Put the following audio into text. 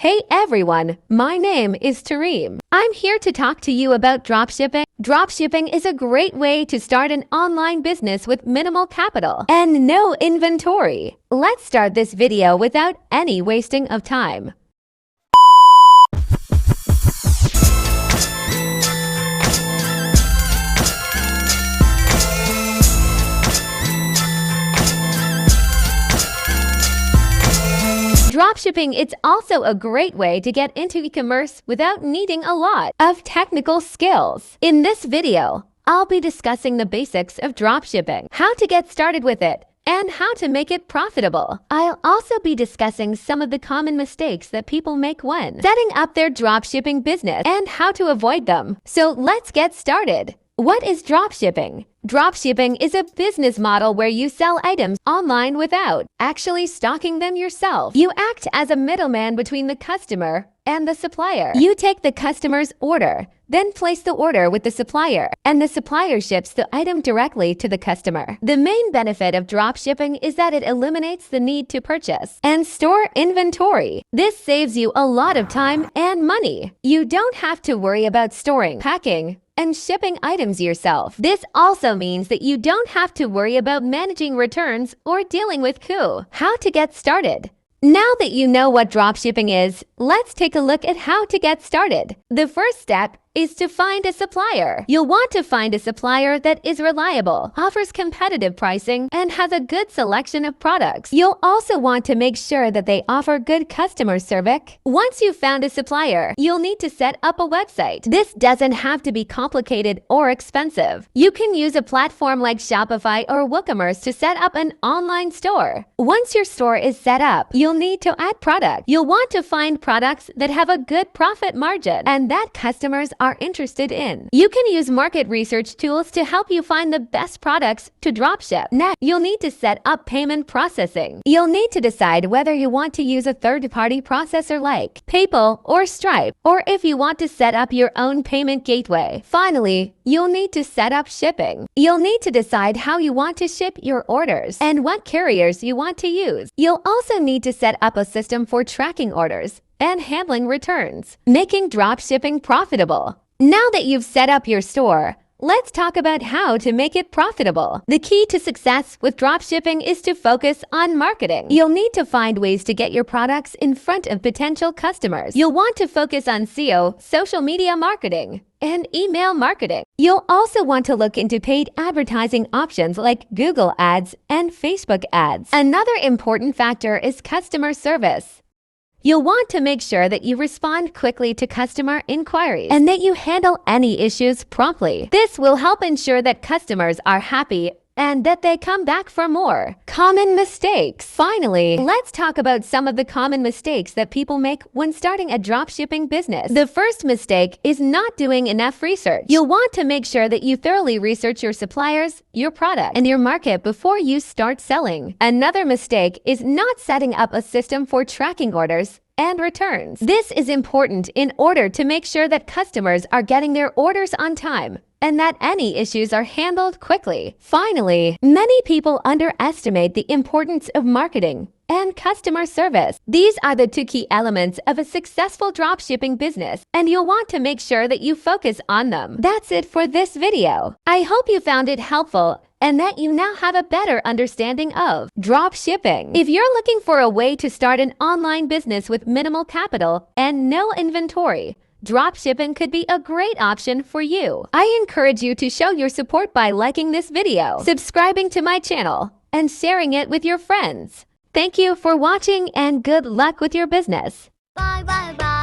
Hey everyone, my name is Tareem. I'm here to talk to you about dropshipping. Dropshipping is a great way to start an online business with minimal capital and no inventory. Let's start this video without any wasting of time. Dropshipping is also a great way to get into e-commerce without needing a lot of technical skills. In this video, I'll be discussing the basics of dropshipping, how to get started with it, and how to make it profitable. I'll also be discussing some of the common mistakes that people make when setting up their dropshipping business and how to avoid them. So let's get started. What is dropshipping? Dropshipping is a business model where you sell items online without actually stocking them yourself. You act as a middleman between the customer and the supplier. You take the customer's order, then place the order with the supplier, and the supplier ships the item directly to the customer. The main benefit of dropshipping is that it eliminates the need to purchase and store inventory. This saves you a lot of time and money. You don't have to worry about storing, packing, and shipping items yourself. This also means that you don't have to worry about managing returns or dealing with How to get started. Now that you know what dropshipping is, let's take a look at how to get started. The first step is to find a supplier. You'll want to find a supplier that is reliable, offers competitive pricing, and has a good selection of products. You'll also want to make sure that they offer good customer service. Once you've found a supplier, you'll need to set up a website. This doesn't have to be complicated or expensive. You can use a platform like Shopify or WooCommerce to set up an online store. Once your store is set up, you'll need to add products. You'll want to find products that have a good profit margin and that customers are interested in. You can use market research tools to help you find the best products to dropship. Next, you'll need to set up payment processing. You'll need to decide whether you want to use a third-party processor like PayPal or Stripe, or if you want to set up your own payment gateway. Finally, you'll need to set up shipping. You'll need to decide how you want to ship your orders and what carriers you want to use. You'll also need to set up a system for tracking orders and handling returns, making dropshipping profitable. Now that you've set up your store, let's talk about how to make it profitable. The key to success with dropshipping is to focus on marketing. You'll need to find ways to get your products in front of potential customers. You'll want to focus on SEO, social media marketing, and email marketing. You'll also want to look into paid advertising options like Google Ads and Facebook ads. Another important factor is customer service. You'll want to make sure that you respond quickly to customer inquiries and that you handle any issues promptly. This will help ensure that customers are happy and that they come back for more. Common mistakes. Finally, let's talk about some of the common mistakes that people make when starting a dropshipping business. The first mistake is not doing enough research. You'll want to make sure that you thoroughly research your suppliers, your product, and your market before you start selling. Another mistake is not setting up a system for tracking orders and returns. This is important in order to make sure that customers are getting their orders on time and that any issues are handled quickly. Finally, many people underestimate the importance of marketing and customer service. These are the two key elements of a successful dropshipping business, and you'll want to make sure that you focus on them. That's it for this video. I hope you found it helpful and that you now have a better understanding of dropshipping. If you're looking for a way to start an online business with minimal capital and no inventory, dropshipping could be a great option for you. I encourage you to show your support by liking this video, subscribing to my channel, and sharing it with your friends. Thank you for watching and good luck with your business. Bye bye bye.